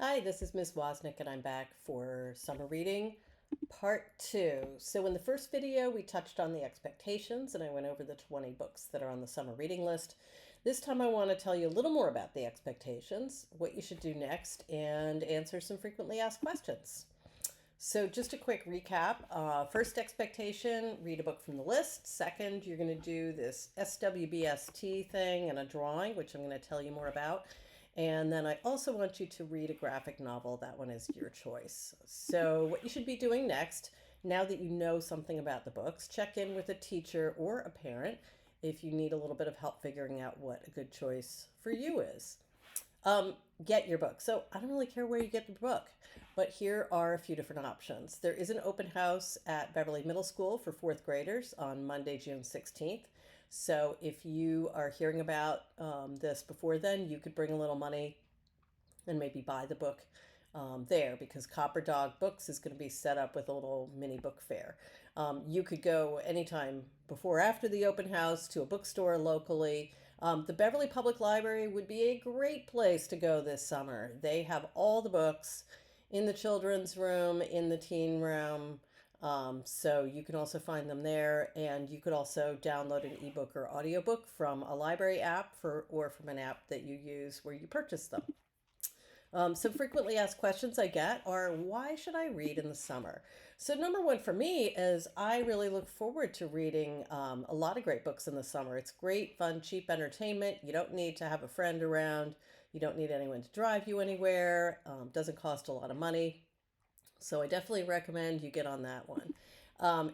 Hi, this is Ms. Wozniak, and I'm back for summer reading part two. So, in the first video, we touched on the expectations and I went over the 20 books that are on the summer reading list. This time, I want to tell you a little more about the expectations, what you should do next, and answer some frequently asked questions. So, just a quick recap. First expectation, read a book from the list. Second, you're going to do this SWBST thing and a drawing, which I'm going to tell you more about. And then I also want you to read a graphic novel. That one is your choice. So, what you should be doing next, now that you know something about the books, check in with a teacher or a parent if you need a little bit of help figuring out what a good choice for you is. Get your book. So I don't really care where you get the book, but here are a few different options. There is an open house at Beverly Middle School for fourth graders on Monday, June 16th. So if you are hearing about this before then, you could bring a little money and maybe buy the book there, because Copper Dog Books is going to be set up with a little mini book fair. You could go anytime before or after the open house to a bookstore locally. The Beverly Public Library would be a great place to go this summer. They have all the books in the children's room, in the teen room. So you can also find them there, and you could also download an ebook or audiobook from a library app or from an app that you use where you purchase them. Some frequently asked questions I get are, why should I read in the summer? So, number one for me is I really look forward to reading a lot of great books in the summer. It's great, fun, cheap entertainment. You don't need to have a friend around. You don't need anyone to drive you anywhere. Doesn't cost a lot of money. So, I definitely recommend you get on that one.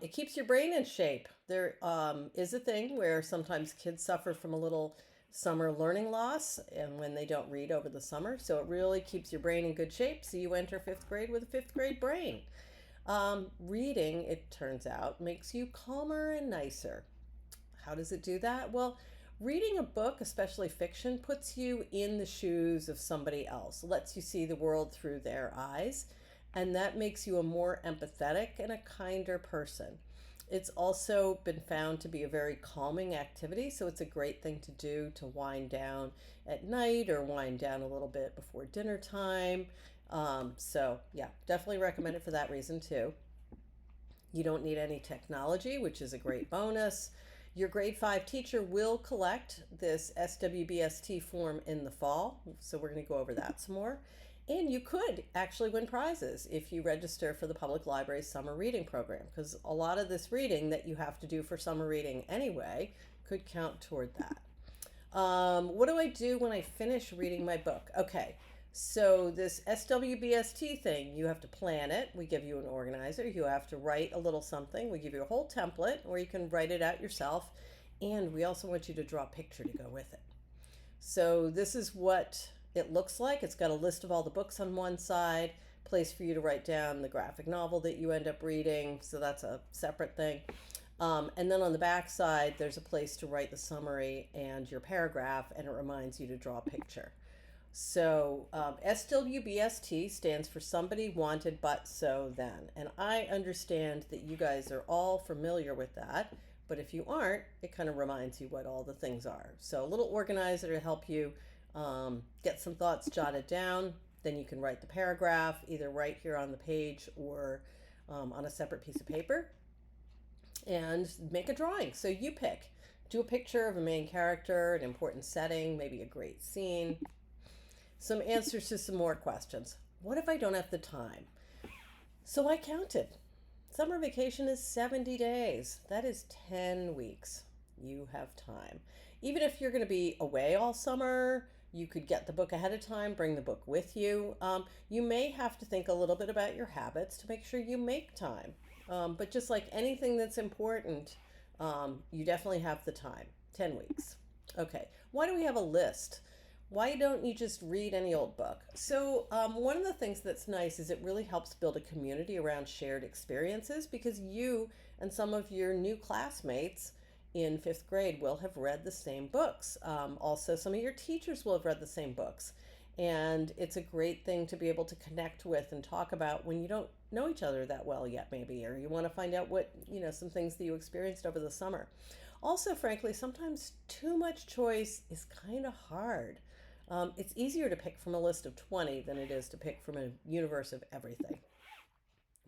It keeps your brain in shape. There is a thing where sometimes kids suffer from a little summer learning loss and when they don't read over the summer. So it really keeps your brain in good shape. So you enter fifth grade with a fifth grade brain. Reading, it turns out, makes you calmer and nicer. How does it do that? Well, reading a book, especially fiction, puts you in the shoes of somebody else, lets you see the world through their eyes, and that makes you a more empathetic and a kinder person. It's also been found to be a very calming activity, so it's a great thing to do to wind down at night or wind down a little bit before dinner time. So, yeah, definitely recommend it for that reason too. You don't need any technology, which is a great bonus. Your grade 5 teacher will collect this SWBST form in the fall, so we're going to go over that some more. And you could actually win prizes if you register for the public library's summer reading program, because a lot of this reading that you have to do for summer reading anyway could count toward that. What do I do when I finish reading my book? Okay, so this SWBST thing, you have to plan it. We give you an organizer. You have to write a little something. We give you a whole template, or you can write it out yourself. And we also want you to draw a picture to go with it. So this is what it looks like. It's got a list of all the books on one side, place for you to write down the graphic novel that you end up reading. So that's a separate thing. And then on the back side, there's a place to write the summary and your paragraph, and it reminds you to draw a picture. So SWBST stands for Somebody Wanted But So Then. And I understand that you guys are all familiar with that. But if you aren't, it kind of reminds you what all the things are. So a little organizer to help you get some thoughts jotted down. Then you can write the paragraph either right here on the page or on a separate piece of paper, and make a drawing. So you pick. Do a picture of a main character, an important setting, maybe a great scene. Some answers to some more questions. What if I don't have the time? So I counted. Summer vacation is 70 days. That is 10 weeks. You have time. Even if you're going to be away all summer, you could get the book ahead of time, bring the book with you. You may have to think a little bit about your habits to make sure you make time. But just like anything that's important, you definitely have the time. 10 weeks. Okay, why do we have a list? Why don't you just read any old book? So, one of the things that's nice is it really helps build a community around shared experiences, because you and some of your new classmates in fifth grade will have read the same books. Also, some of your teachers will have read the same books. And it's a great thing to be able to connect with and talk about when you don't know each other that well yet, maybe, or you want to find out what, some things that you experienced over the summer. Also, frankly, sometimes too much choice is kind of hard. It's easier to pick from a list of 20 than it is to pick from a universe of everything.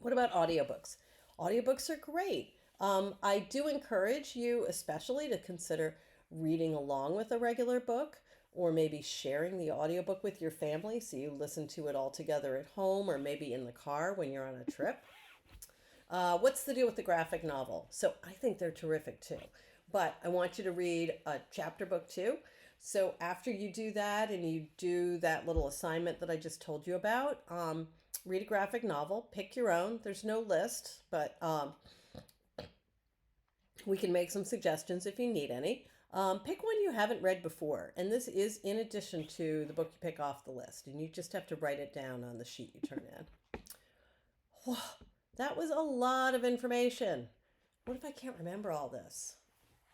What about audiobooks? Audiobooks are great. I do encourage you, especially, to consider reading along with a regular book or maybe sharing the audiobook with your family so you listen to it all together at home or maybe in the car when you're on a trip. What's the deal with the graphic novel? So I think they're terrific too. But I want you to read a chapter book too. So after you do that and you do that little assignment that I just told you about, read a graphic novel, pick your own. There's no list, but we can make some suggestions if you need any. Pick one you haven't read before. And this is in addition to the book you pick off the list. And you just have to write it down on the sheet you turn in. Whoa, that was a lot of information. What if I can't remember all this?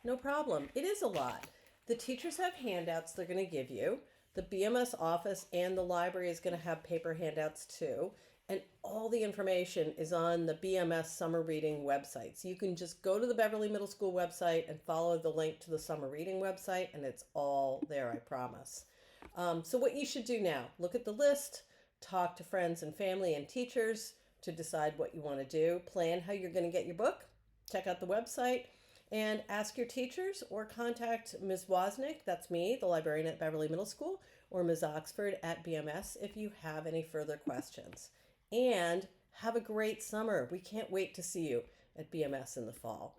No problem. It is a lot. The teachers have handouts they're going to give you. The BMS office and the library is going to have paper handouts too. And all the information is on the BMS summer reading website. So you can just go to the Beverly Middle School website and follow the link to the summer reading website, and it's all there, I promise. So what you should do now, look at the list, talk to friends and family and teachers to decide what you want to do, plan how you're going to get your book, check out the website, and ask your teachers or contact Ms. Wozniak, that's me, the librarian at Beverly Middle School, or Ms. Oxford at BMS if you have any further questions. And have a great summer. We can't wait to see you at BMS in the fall.